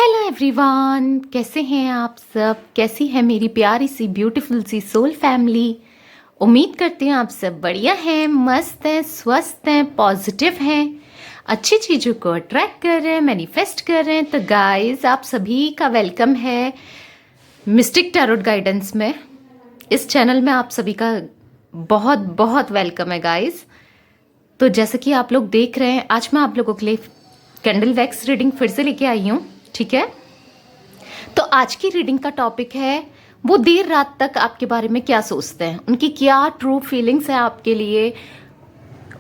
Hello everyone, कैसे हैं आप सब। कैसी है मेरी प्यारी सी ब्यूटीफुल सी सोल फैमिली। उम्मीद करती हूँ आप सब बढ़िया हैं, मस्त हैं, स्वस्थ हैं, पॉजिटिव हैं, अच्छी चीज़ों को अट्रैक्ट कर रहे हैं, मैनिफेस्ट कर रहे हैं। तो गाइस, आप सभी का वेलकम है मिस्टिक टैरोट गाइडेंस में। इस चैनल में आप सभी का बहुत बहुत वेलकम है गाइस। तो जैसे कि आप लोग देख रहे हैं, आज मैं आप लोगों के लिए कैंडल वैक्स रीडिंग फिर से लेके आई हूँ। ठीक है, तो आज की रीडिंग का टॉपिक है वो देर रात तक आपके बारे में क्या सोचते हैं, उनकी क्या ट्रू फीलिंग्स हैं आपके लिए,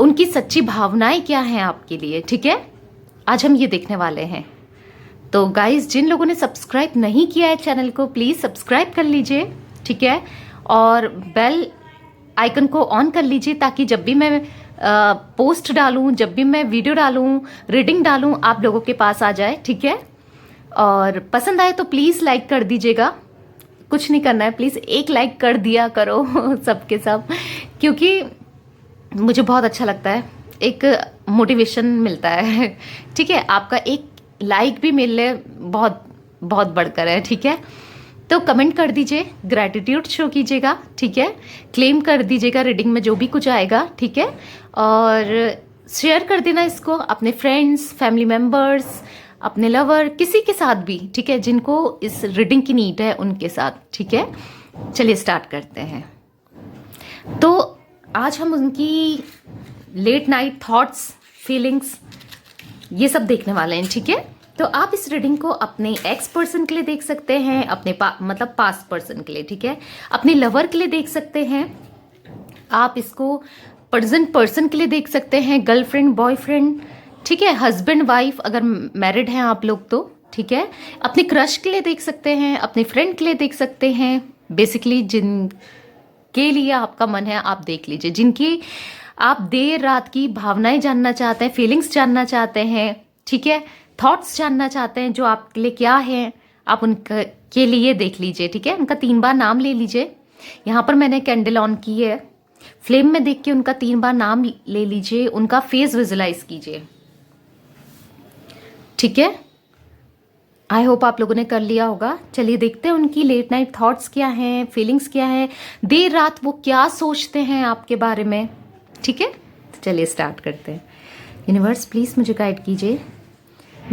उनकी सच्ची भावनाएं क्या हैं आपके लिए। ठीक है, आज हम ये देखने वाले हैं। तो गाइस, जिन लोगों ने सब्सक्राइब नहीं किया है चैनल को, प्लीज़ सब्सक्राइब कर लीजिए। ठीक है, और बेल आइकन को ऑन कर लीजिए ताकि जब भी मैं पोस्ट डालूं, जब भी मैं वीडियो डालूं, रीडिंग डालूं, आप लोगों के पास आ जाए। ठीक है, और पसंद आए तो प्लीज़ लाइक कर दीजिएगा। कुछ नहीं करना है, प्लीज़ एक लाइक कर दिया करो सबके सब, क्योंकि मुझे बहुत अच्छा लगता है, एक मोटिवेशन मिलता है। ठीक है, आपका एक लाइक भी मिले बहुत बहुत बढ़कर है। ठीक है, तो कमेंट कर दीजिए, ग्रैटिट्यूड शो कीजिएगा। ठीक है, क्लेम कर दीजिएगा रीडिंग में जो भी कुछ आएगा। ठीक है, और शेयर कर देना इसको अपने फ्रेंड्स, फैमिली मेम्बर्स, अपने लवर, किसी के साथ भी। ठीक है, जिनको इस रीडिंग की नीड है उनके साथ। ठीक है, चलिए स्टार्ट करते हैं। तो आज हम उनकी लेट नाइट थॉट्स, फीलिंग्स, ये सब देखने वाले हैं। ठीक है, तो आप इस रीडिंग को अपने एक्स पर्सन के लिए देख सकते हैं, अपने मतलब पास्ट पर्सन के लिए। ठीक है, अपने लवर के लिए देख सकते हैं, आप इसको प्रेजेंट पर्सन के लिए देख सकते हैं, गर्लफ्रेंड, बॉयफ्रेंड। ठीक है, हस्बैंड, वाइफ, अगर मैरिड हैं आप लोग तो। ठीक है, अपने क्रश के लिए देख सकते हैं, अपने फ्रेंड के लिए देख सकते हैं। बेसिकली जिनके लिए आपका मन है आप देख लीजिए, जिनकी आप देर रात की भावनाएं जानना चाहते हैं, फीलिंग्स जानना चाहते हैं। ठीक है, थॉट्स जानना चाहते हैं जो आपके लिए क्या है, आप उनके के लिए देख लीजिए। ठीक है, उनका 3 बार नाम ले लीजिए। यहाँ पर मैंने कैंडल ऑन की है, फ्लेम में देख के उनका 3 बार नाम ले लीजिए, उनका फेस विजुलाइज कीजिए। ठीक है, आई होप आप लोगों ने कर लिया होगा। चलिए देखते हैं उनकी लेट नाइट थॉट्स क्या हैं, फीलिंग्स क्या हैं, देर रात वो क्या सोचते हैं आपके बारे में। ठीक है, तो चलिए स्टार्ट करते हैं। यूनिवर्स प्लीज़ मुझे गाइड कीजिए,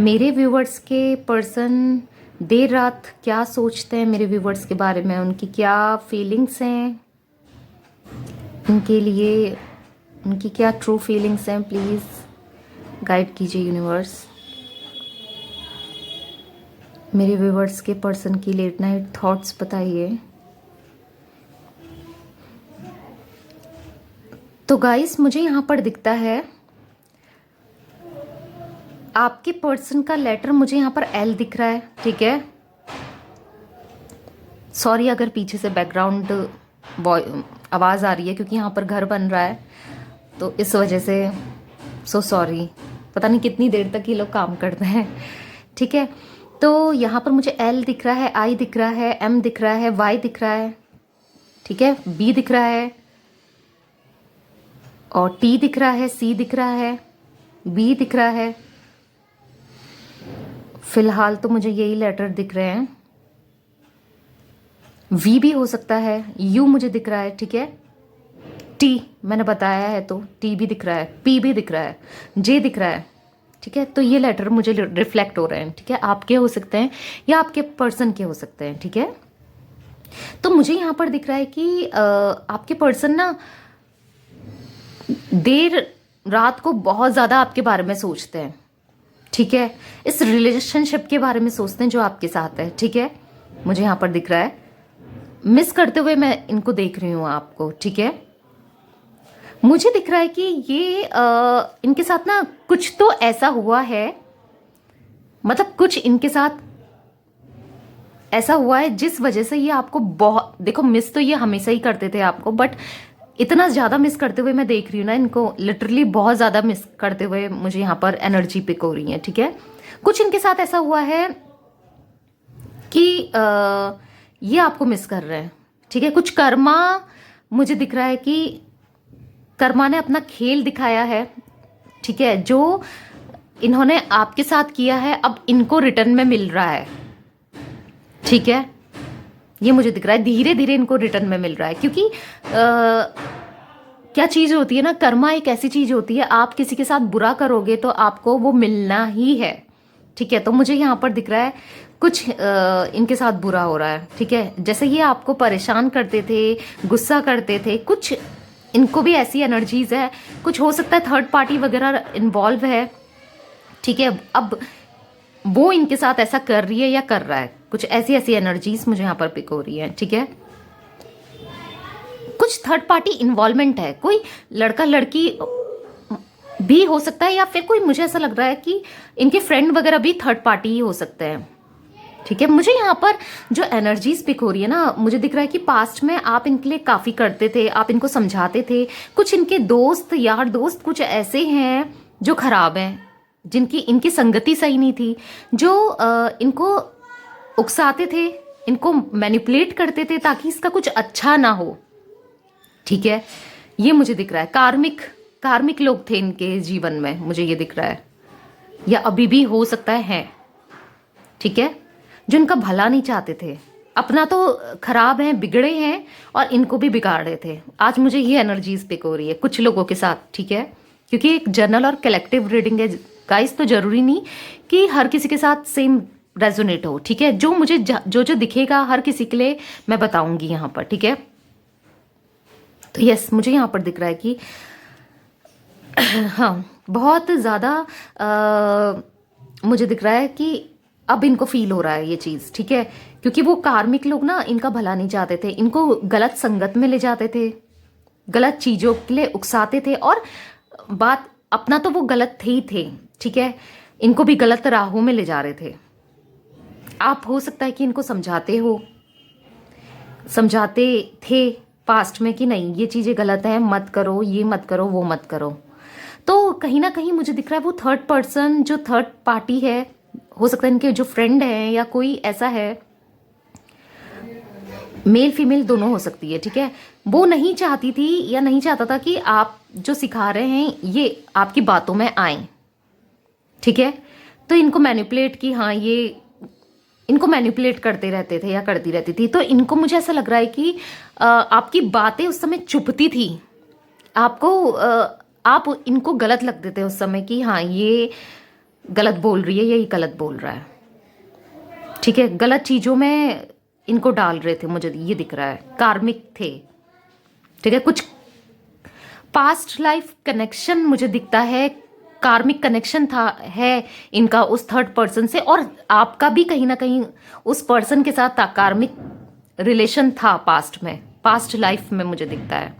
मेरे व्यूवर्स के पर्सन देर रात क्या सोचते हैं मेरे व्यूवर्स के बारे में, उनकी क्या फीलिंग्स हैं, उनके लिए उनकी क्या ट्रू फीलिंग्स हैं। प्लीज़ गाइड कीजिए यूनिवर्स, मेरे व्यूवर्स के पर्सन की लेट नाइट थॉट्स बताइए। तो गाइस, मुझे यहाँ पर दिखता है आपके पर्सन का लेटर, मुझे यहाँ पर एल दिख रहा है। ठीक है, सॉरी अगर पीछे से बैकग्राउंड आवाज़ आ रही है, क्योंकि यहाँ पर घर बन रहा है तो इस वजह से सो सॉरी। पता नहीं कितनी देर तक ये लोग काम करते हैं। ठीक है, तो यहाँ पर मुझे एल दिख रहा है, आई दिख रहा है, एम दिख रहा है, वाई दिख रहा है। ठीक है, बी दिख रहा है, और टी दिख रहा है, सी दिख रहा है, बी दिख रहा है। फिलहाल तो मुझे यही लेटर दिख रहे हैं। वी भी हो सकता है, यू मुझे दिख रहा है। ठीक है, टी मैंने बताया है तो टी भी दिख रहा है, पी भी दिख रहा है, जे दिख रहा है। ठीक है, तो ये लेटर मुझे रिफ्लेक्ट हो रहे हैं। ठीक है, आपके हो सकते हैं या आपके पर्सन के हो सकते हैं। ठीक है, तो मुझे यहाँ पर दिख रहा है कि आपके पर्सन ना देर रात को बहुत ज़्यादा आपके बारे में सोचते हैं। ठीक है, इस रिलेशनशिप के बारे में सोचते हैं जो आपके साथ है। ठीक है, मुझे यहाँ पर दिख रहा है, मिस करते हुए मैं इनको देख रही हूँ आपको। ठीक है, मुझे दिख रहा है कि ये इनके साथ ना कुछ तो ऐसा हुआ है, मतलब कुछ इनके साथ ऐसा हुआ है जिस वजह से ये आपको बहुत, देखो मिस तो ये हमेशा ही करते थे आपको, बट इतना ज़्यादा मिस करते हुए मैं देख रही हूँ ना इनको, लिटरली बहुत ज़्यादा मिस करते हुए मुझे यहाँ पर एनर्जी पिक हो रही है। ठीक है, कुछ इनके साथ ऐसा हुआ है कि ये आपको मिस कर रहे हैं। ठीक है, कुछ कर्मा मुझे दिख रहा है कि कर्मा ने अपना खेल दिखाया है। ठीक है, जो इन्होंने आपके साथ किया है, अब इनको रिटर्न में मिल रहा है, ठीक है। ये मुझे दिख रहा है धीरे धीरे इनको रिटर्न में मिल रहा है, क्योंकि क्या चीज़ होती है ना, कर्मा एक ऐसी चीज़ होती है, आप किसी के साथ बुरा करोगे तो आपको वो मिलना ही है, ठीक है। तो मुझे यहाँ पर दिख रहा है कुछ इनके साथ बुरा हो रहा है, ठीक है। जैसे ये आपको परेशान करते थे, गुस्सा करते थे, कुछ इनको भी ऐसी एनर्जीज है, कुछ हो सकता है थर्ड पार्टी वगैरह इन्वॉल्व है, ठीक है। अब वो इनके साथ ऐसा कर रही है या कर रहा है, कुछ ऐसी ऐसी एनर्जीज मुझे यहाँ पर पिक हो रही है, ठीक है। कुछ थर्ड पार्टी इन्वॉल्वमेंट है, कोई लड़का लड़की भी हो सकता है, या फिर कोई, मुझे ऐसा लग रहा है कि इनके फ्रेंड वगैरह भी थर्ड पार्टी ही हो सकते हैं, ठीक है। मुझे यहाँ पर जो एनर्जीज पिक हो रही है ना, मुझे दिख रहा है कि पास्ट में आप इनके लिए काफ़ी करते थे, आप इनको समझाते थे। कुछ इनके दोस्त यार दोस्त कुछ ऐसे हैं जो खराब हैं, जिनकी इनकी संगति सही नहीं थी, जो इनको उकसाते थे, इनको मैनिपुलेट करते थे ताकि इसका कुछ अच्छा ना हो, ठीक है। ये मुझे दिख रहा है कार्मिक लोग थे इनके जीवन में, मुझे ये दिख रहा है, या अभी भी हो सकता है, ठीक है। जो इनका भला नहीं चाहते थे, अपना तो खराब है, बिगड़े हैं, और इनको भी बिगाड़ रहे थे। आज मुझे ये एनर्जीज पिक हो रही है कुछ लोगों के साथ, ठीक है। क्योंकि एक जनरल और कलेक्टिव रीडिंग है गाइस, तो जरूरी नहीं कि हर किसी के साथ सेम रेजोनेट हो, ठीक है। जो मुझे जो दिखेगा हर किसी के लिए मैं बताऊंगी यहाँ पर, ठीक है। तो यस, मुझे यहाँ पर दिख रहा है कि हाँ, बहुत ज़्यादा मुझे दिख रहा है कि अब इनको फील हो रहा है ये चीज़, ठीक है। क्योंकि वो कार्मिक लोग ना इनका भला नहीं चाहते थे, इनको गलत संगत में ले जाते थे, गलत चीज़ों के लिए उकसाते थे, और बात अपना तो वो गलत थे ही थे, ठीक है। इनको भी गलत राहों में ले जा रहे थे। आप हो सकता है कि इनको समझाते थे पास्ट में कि नहीं ये चीज़ें गलत है, मत करो, ये मत करो, वो मत करो। तो कहीं ना कहीं मुझे दिख रहा है वो थर्ड पर्सन, जो थर्ड पार्टी है, हो सकता है इनके जो फ्रेंड है या कोई ऐसा है, मेल फीमेल दोनों हो सकती है, ठीक है। वो नहीं चाहती थी या नहीं चाहता था कि आप जो सिखा रहे हैं ये आपकी बातों में आए, ठीक है। तो इनको मैनिपुलेट की, हाँ, ये इनको मैनिपुलेट करते रहते थे या करती रहती थी। तो इनको मुझे ऐसा लग रहा है कि आपकी बातें उस समय चुभती थी, आपको आप इनको गलत लगते थे उस समय कि हाँ ये गलत बोल रही है, ये गलत बोल रहा है, ठीक है। गलत चीज़ों में इनको डाल रहे थे, मुझे ये दिख रहा है। कार्मिक थे, ठीक है। कुछ पास्ट लाइफ कनेक्शन मुझे दिखता है, कार्मिक कनेक्शन था है इनका उस थर्ड पर्सन से, और आपका भी कहीं ना कहीं उस पर्सन के साथ कार्मिक रिलेशन था पास्ट में, पास्ट लाइफ में मुझे दिखता है,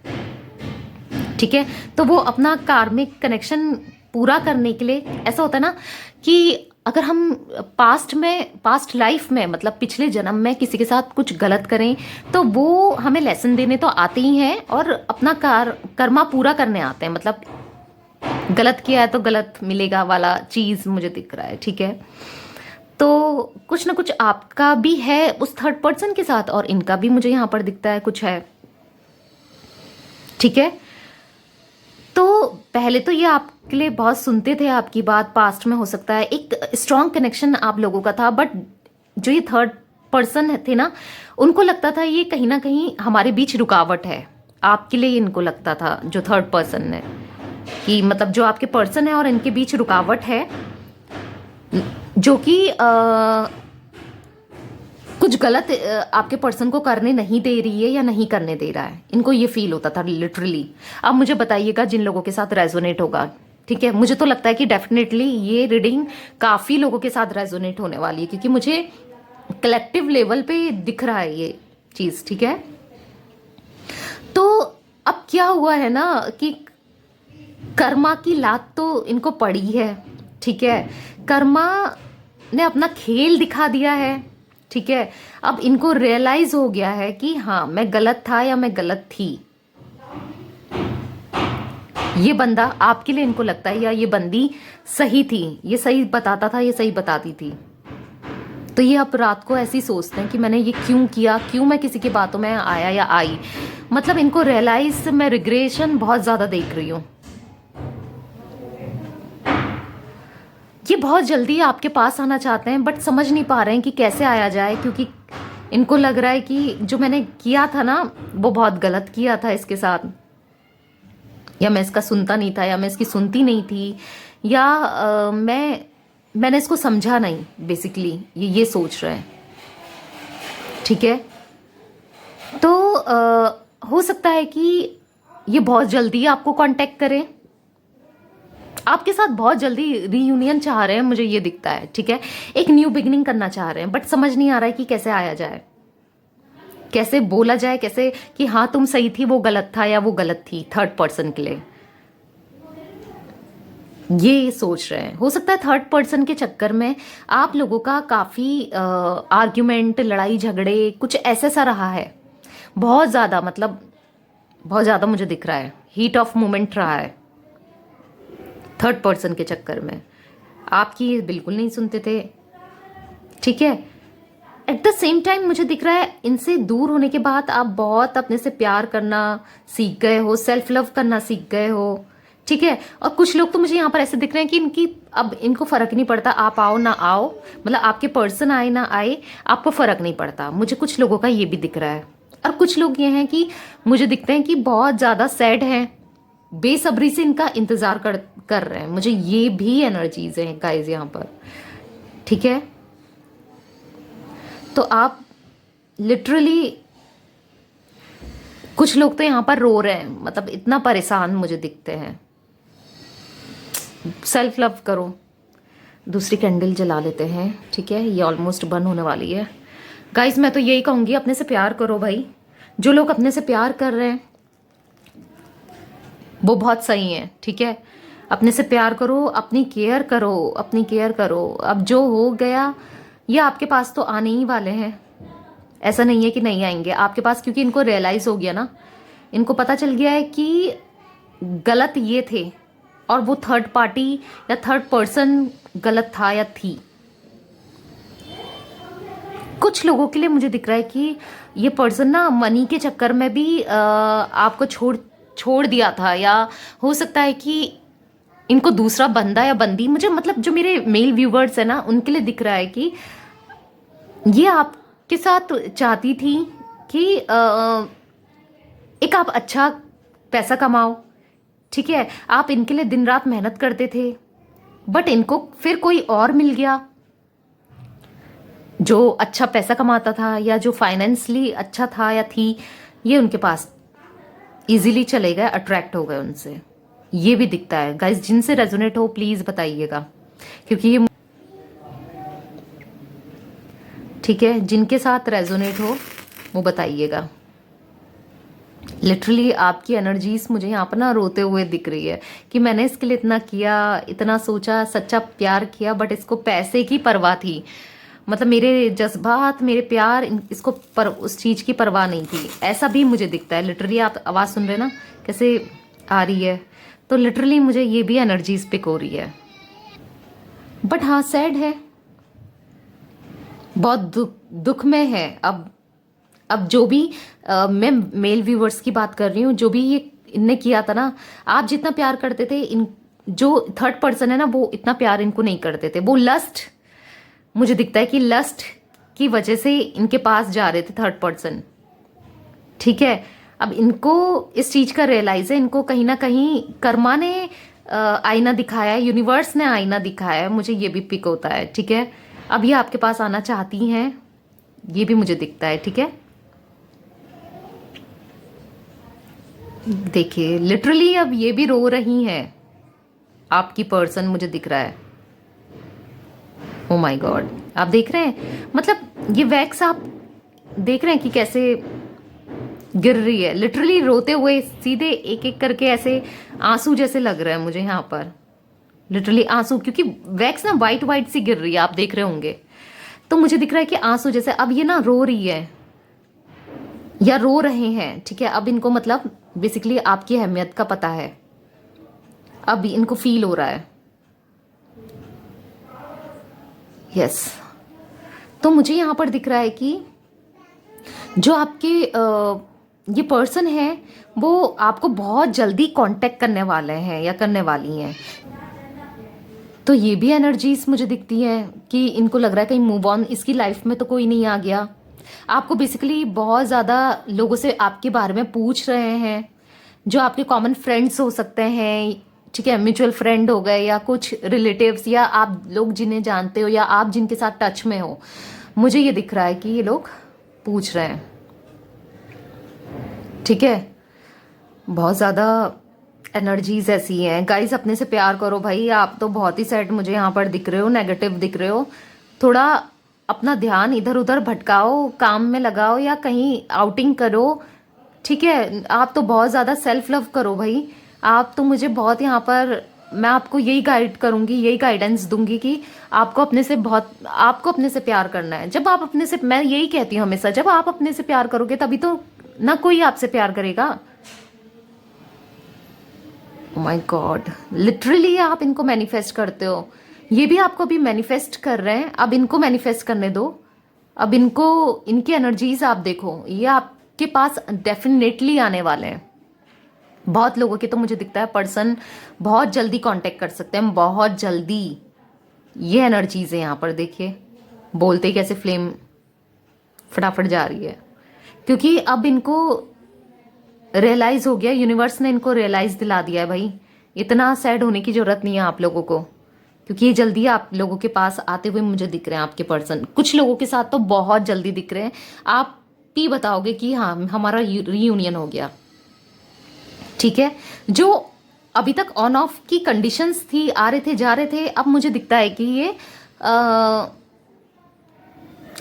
ठीक है। तो वो अपना कार्मिक कनेक्शन पूरा करने के लिए, ऐसा होता है ना कि अगर हम पास्ट लाइफ में मतलब पिछले जन्म में किसी के साथ कुछ गलत करें तो वो हमें लेसन देने तो आते ही हैं, और अपना कर्मा पूरा करने आते हैं। मतलब गलत किया है तो गलत मिलेगा वाला चीज़ मुझे दिख रहा है, ठीक है। तो कुछ ना कुछ आपका भी है उस थर्ड पर्सन के साथ, और इनका भी मुझे यहाँ पर दिखता है कुछ है, ठीक है। तो पहले तो ये आपके लिए बहुत सुनते थे आपकी बात, पास्ट में हो सकता है एक स्ट्रॉन्ग कनेक्शन आप लोगों का था, बट जो ये थर्ड पर्सन थे ना, उनको लगता था ये कहीं ना कहीं हमारे बीच रुकावट है। आपके लिए इनको लगता था, जो थर्ड पर्सन है, कि मतलब जो आपके पर्सन है और इनके बीच रुकावट है, जो कि कुछ गलत आपके पर्सन को करने नहीं दे रही है या नहीं करने दे रहा है। इनको ये फील होता था लिटरली। अब मुझे बताइएगा जिन लोगों के साथ रेजोनेट होगा, ठीक है। मुझे तो लगता है कि डेफिनेटली ये रीडिंग काफ़ी लोगों के साथ रेजोनेट होने वाली है, क्योंकि मुझे कलेक्टिव लेवल पे दिख रहा है ये चीज़, ठीक है। तो अब क्या हुआ है ना कि कर्मा की लात तो इनको पड़ी है, ठीक है। कर्मा ने अपना खेल दिखा दिया है, ठीक है। अब इनको रियलाइज हो गया है कि हाँ मैं गलत था या मैं गलत थी। ये बंदा आपके लिए इनको लगता है, या ये बंदी सही थी, ये सही बताता था, ये सही बताती थी। तो ये अब रात को ऐसी सोचते हैं कि मैंने ये क्यों किया, क्यों मैं किसी की बातों में आया या आई। मतलब इनको रियलाइज, मैं रिग्रेशन बहुत ज़्यादा देख रही हूँ। बहुत जल्दी आपके पास आना चाहते हैं, बट समझ नहीं पा रहे हैं कि कैसे आया जाए, क्योंकि इनको लग रहा है कि जो मैंने किया था ना वो बहुत गलत किया था इसके साथ, या मैं इसका सुनता नहीं था, या मैं इसकी सुनती नहीं थी, या मैंने इसको समझा नहीं। बेसिकली ये सोच रहे हैं। ठीक है, तो हो सकता है कि ये बहुत जल्दी आपको कांटेक्ट करें, आपके साथ बहुत जल्दी रीयूनियन चाह रहे हैं, मुझे ये दिखता है। ठीक है, एक न्यू बिगिनिंग करना चाह रहे हैं, बट समझ नहीं आ रहा है कि कैसे आया जाए, कैसे बोला जाए, कैसे कि हाँ तुम सही थी, वो गलत था, या वो गलत थी थर्ड पर्सन के लिए। ये सोच रहे हैं। हो सकता है थर्ड पर्सन के चक्कर में आप लोगों का काफ़ी आर्ग्यूमेंट, लड़ाई झगड़े, कुछ ऐसा सा रहा है, बहुत ज़्यादा, मतलब बहुत ज़्यादा मुझे दिख रहा है, हीट ऑफ मोमेंट रहा है थर्ड पर्सन के चक्कर में। आपकी बिल्कुल नहीं सुनते थे। ठीक है, एट द सेम टाइम मुझे दिख रहा है इनसे दूर होने के बाद आप बहुत अपने से प्यार करना सीख गए हो, सेल्फ लव करना सीख गए हो। ठीक है, और कुछ लोग तो मुझे यहाँ पर ऐसे दिख रहे हैं कि इनकी अब इनको फर्क नहीं पड़ता आप आओ ना आओ, मतलब आपके पर्सन आए ना आए आपको फर्क नहीं पड़ता। मुझे कुछ लोगों का ये भी दिख रहा है। और कुछ लोग ये हैं कि मुझे दिखते हैं कि बहुत ज़्यादा सैड हैं, बेसब्री से इनका इंतज़ार कर रहे हैं। मुझे ये भी एनर्जीज हैं गाइज यहाँ पर। ठीक है, तो आप लिटरली, कुछ लोग तो यहाँ पर रो रहे हैं, मतलब इतना परेशान मुझे दिखते हैं। सेल्फ लव करो। दूसरी कैंडल जला लेते हैं। ठीक है, ये ऑलमोस्ट बंद होने वाली है। गाइज मैं तो यही कहूँगी, अपने से प्यार करो भाई। जो लोग अपने से प्यार कर रहे हैं वो बहुत सही है। ठीक है, अपने से प्यार करो, अपनी केयर करो, अपनी केयर करो। अब जो हो गया ये आपके पास तो आने ही वाले हैं, ऐसा नहीं है कि नहीं आएंगे आपके पास, क्योंकि इनको रियलाइज़ हो गया ना, इनको पता चल गया है कि गलत ये थे और वो थर्ड पार्टी या थर्ड पर्सन गलत था या थी। कुछ लोगों के लिए मुझे दिख रहा है कि ये पर्सन ना मनी के चक्कर में भी आपको छोड़ दिया था, या हो सकता है कि इनको दूसरा बंदा या बंदी, मुझे मतलब जो मेरे मेल व्यूवर्स है ना उनके लिए दिख रहा है कि ये आपके साथ चाहती थी कि एक आप अच्छा पैसा कमाओ। ठीक है, आप इनके लिए दिन रात मेहनत करते थे, बट इनको फिर कोई और मिल गया जो अच्छा पैसा कमाता था, या जो फाइनेंशियली अच्छा था या थी, ये उनके पास इजीली चले गए, अट्रैक्ट हो गए उनसे। ये भी दिखता है गाइस। जिनसे रेजोनेट हो प्लीज बताइएगा, क्योंकि ये ठीक है, जिनके साथ रेजोनेट हो वो बताइएगा। लिटरली आपकी एनर्जीज मुझे यहाँ पर ना रोते हुए दिख रही है कि मैंने इसके लिए इतना किया, इतना सोचा, सच्चा प्यार किया, बट इसको पैसे की परवाह थी। मतलब मेरे जज्बात, मेरे प्यार, इसको उस चीज़ की परवाह नहीं थी। ऐसा भी मुझे दिखता है। लिटरली आप आवाज़ सुन रहे ना कैसे आ रही है, तो लिटरली मुझे ये भी एनर्जीज पिक हो रही है। बट हाँ, सैड है, बहुत दुख में है। अब जो भी मैं मेल व्यूवर्स की बात कर रही हूँ, जो भी ये इनने किया था ना, आप जितना प्यार करते थे, इन जो थर्ड पर्सन है ना वो इतना प्यार इनको नहीं करते थे। वो लस्ट, मुझे दिखता है कि लस्ट की वजह से इनके पास जा रहे थे थर्ड पर्सन। ठीक है, अब इनको इस चीज़ का रियलाइज है, इनको कहीं ना कहीं कर्मा ने आईना दिखाया है, यूनिवर्स ने आईना दिखाया है, मुझे ये भी पिक होता है। ठीक है, अब ये आपके पास आना चाहती हैं, ये भी मुझे दिखता है। ठीक है, देखिए लिटरली अब ये भी रो रही हैं, आपकी पर्सन मुझे दिख रहा है। ओ माय गॉड, आप देख रहे हैं, मतलब ये वैक्स आप देख रहे हैं कि कैसे गिर रही है। लिटरली रोते हुए सीधे एक एक करके ऐसे आंसू जैसे लग रहा है मुझे यहाँ पर, लिटरली आंसू, क्योंकि वैक्स ना वाइट वाइट सी गिर रही है, आप देख रहे होंगे। तो मुझे दिख रहा है कि आंसू जैसे अब ये ना रो रही है या रो रहे हैं। ठीक है, अब इनको मतलब बेसिकली आपकी अहमियत का पता है, अब इनको फील हो रहा है। यस, तो मुझे यहाँ पर दिख रहा है कि जो आपके ये पर्सन है वो आपको बहुत जल्दी कांटेक्ट करने वाले हैं या करने वाली हैं। तो ये भी एनर्जीज मुझे दिखती है कि इनको लग रहा है कहीं मूव ऑन, इसकी लाइफ में तो कोई नहीं आ गया। आपको बेसिकली बहुत ज़्यादा लोगों से आपके बारे में पूछ रहे हैं, जो आपके कॉमन फ्रेंड्स हो सकते हैं, ठीक है, म्यूचुअल फ्रेंड हो गए या कुछ रिलेटिव्स या आप लोग जिन्हें जानते हो या आप जिनके साथ टच में हो। मुझे ये दिख रहा है कि ये लोग पूछ रहे हैं, ठीक है। बहुत ज़्यादा एनर्जीज ऐसी हैं गाइस। अपने से प्यार करो भाई। आप तो बहुत ही सैड मुझे यहाँ पर दिख रहे हो, नेगेटिव दिख रहे हो। थोड़ा अपना ध्यान इधर उधर भटकाओ, काम में लगाओ या कहीं आउटिंग करो, ठीक है। आप तो बहुत ज़्यादा सेल्फ लव करो भाई। आप तो मुझे बहुत यहाँ पर, मैं आपको यही गाइड करूँगी, यही गाइडेंस दूंगी कि आपको अपने से प्यार करना है। जब आप अपने से, मैं यही कहती हूँ हमेशा, जब आप अपने से प्यार करोगे तभी तो ना कोई आपसे प्यार करेगा। ओ माय गॉड, लिटरली आप इनको मैनिफेस्ट करते हो। ये भी आपको अभी मैनिफेस्ट कर रहे हैं। अब इनको मैनिफेस्ट करने दो। अब इनको, इनकी एनर्जीज आप देखो, ये आपके पास डेफिनेटली आने वाले हैं। बहुत लोगों के तो मुझे दिखता है पर्सन बहुत जल्दी कांटेक्ट कर सकते हैं, बहुत जल्दी। ये एनर्जीज है यहाँ पर, देखिए बोलते ही कैसे फ्लेम फटाफट जा रही है, क्योंकि अब इनको रियलाइज हो गया, यूनिवर्स ने इनको रियलाइज दिला दिया है भाई। इतना सैड होने की जरूरत नहीं है आप लोगों को, क्योंकि ये जल्दी आप लोगों के पास आते हुए मुझे दिख रहे हैं आपके पर्सन। कुछ लोगों के साथ तो बहुत जल्दी दिख रहे हैं। आप भी बताओगे कि हाँ हमारा रीयूनियन हो गया, ठीक है। जो अभी तक ऑन ऑफ की कंडीशंस थी, आ रहे थे जा रहे थे, अब मुझे दिखता है कि ये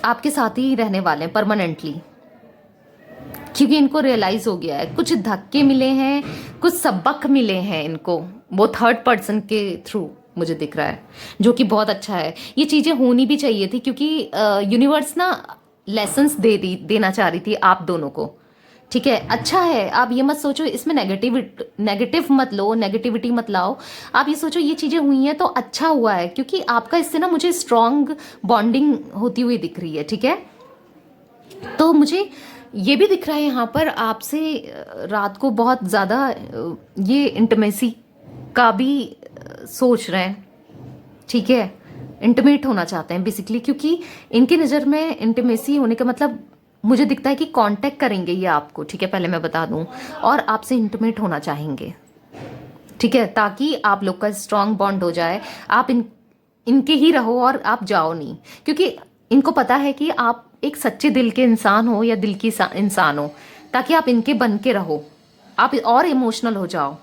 आपके साथ ही रहने वाले हैं परमानेंटली, क्योंकि इनको रियलाइज हो गया है। कुछ धक्के मिले हैं, कुछ सबक मिले हैं इनको, वो थर्ड पर्सन के थ्रू मुझे दिख रहा है, जो कि बहुत अच्छा है। ये चीज़ें होनी भी चाहिए थी, क्योंकि यूनिवर्स ना लेसन्स देना चाह रही थी आप दोनों को, ठीक है। अच्छा है, आप ये मत सोचो इसमें नेगेटिव मत लो, नेगेटिविटी मत लाओ। आप ये सोचो ये चीज़ें हुई हैं तो अच्छा हुआ है, क्योंकि आपका इससे ना मुझे स्ट्रॉन्ग बॉन्डिंग होती हुई दिख रही है, ठीक है। तो मुझे ये भी दिख रहा है यहाँ पर आपसे रात को बहुत ज़्यादा ये इंटीमेसी का भी सोच रहे हैं, ठीक है। इंटीमेट होना चाहते हैं बेसिकली, क्योंकि इनकी नज़र में इंटीमेसी होने का मतलब मुझे दिखता है कि कांटेक्ट करेंगे ये आपको, ठीक है, पहले मैं बता दूं, और आपसे इंटीमेट होना चाहेंगे, ठीक है, ताकि आप लोग का स्ट्रॉन्ग बॉन्ड हो जाए। आप इनके ही रहो और आप जाओ नहीं, क्योंकि इनको पता है कि आप एक सच्चे दिल के इंसान हो या दिल की इंसान हो, ताकि आप इनके बन के रहो, आप और इमोशनल हो जाओ।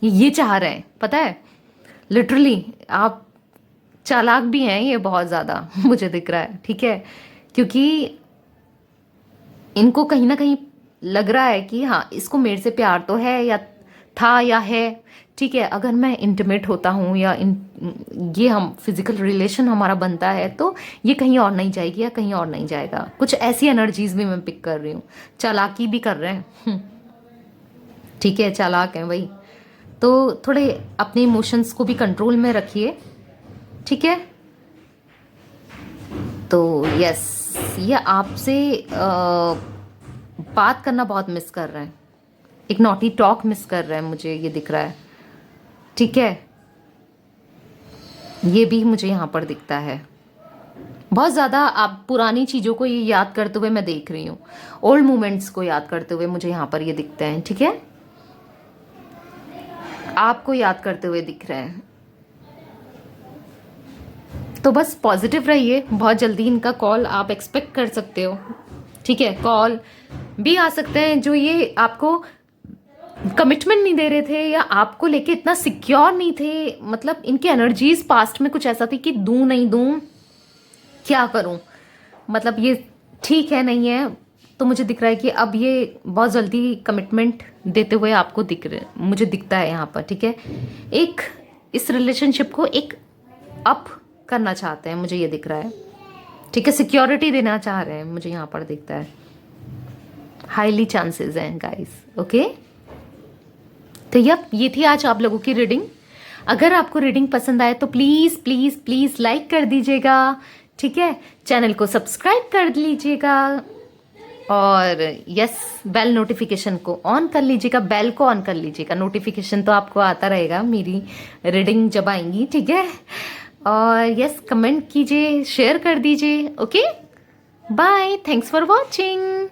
ये चाह रहे हैं, पता है। लिटरली आप चालाक भी हैं ये बहुत ज़्यादा मुझे दिख रहा है, ठीक है, क्योंकि इनको कहीं ना कहीं लग रहा है कि हाँ इसको मेरे से प्यार तो है या था या है, ठीक है। अगर मैं इंटीमेट होता हूँ या ये हम फिजिकल रिलेशन हमारा बनता है तो ये कहीं और नहीं जाएगी या कहीं और नहीं जाएगा। कुछ ऐसी एनर्जीज भी मैं पिक कर रही हूँ। चालाकी भी कर रहे हैं, ठीक है, चालाक हैं भाई। तो थोड़े अपने इमोशंस को भी कंट्रोल में रखिए, ठीक है। तो यस, ये आपसे बात करना बहुत मिस कर रहे हैं, एक नॉटी टॉक मिस कर रहे हैं, मुझे ये दिख रहा है, ठीक है। ये भी मुझे यहाँ पर दिखता है। बहुत ज़्यादा आप पुरानी चीज़ों को ये याद करते हुए मैं देख रही हूँ, ओल्ड मोमेंट्स को याद करते हुए मुझे यहाँ पर ये दिखते हैं, ठीक है। आपको याद करते हुए दिख रहे हैं। तो बस पॉजिटिव रहिए, बहुत जल्दी इनका कॉल आप एक्सपेक्ट कर सकते हो, ठीक है। कॉल भी आ सकते हैं जो ये आपको कमिटमेंट नहीं दे रहे थे या आपको लेके इतना सिक्योर नहीं थे। मतलब इनकी एनर्जीज पास्ट में कुछ ऐसा थी कि दूं नहीं दूं, क्या करूं, मतलब ये ठीक है नहीं है। तो मुझे दिख रहा है कि अब ये बहुत जल्दी कमिटमेंट देते हुए आपको मुझे दिखता है यहाँ पर, ठीक है। एक इस रिलेशनशिप को एक अप करना चाहते हैं, मुझे ये दिख रहा है, ठीक है। सिक्योरिटी देना चाह रहे हैं, मुझे यहाँ पर दिखता है। हाईली चांसेस हैं गाइस, ओके। तो ये थी आज आप लोगों की रीडिंग। अगर आपको रीडिंग पसंद आए तो प्लीज़ प्लीज़ प्लीज़ लाइक कर दीजिएगा, ठीक है। चैनल को सब्सक्राइब कर लीजिएगा, और यस, बेल नोटिफिकेशन को ऑन कर लीजिएगा, बेल को ऑन कर लीजिएगा, नोटिफिकेशन तो आपको आता रहेगा मेरी रीडिंग जब आएंगी, ठीक है। और यस, कमेंट कीजिए, शेयर कर दीजिए। Okay, bye, thanks for watching.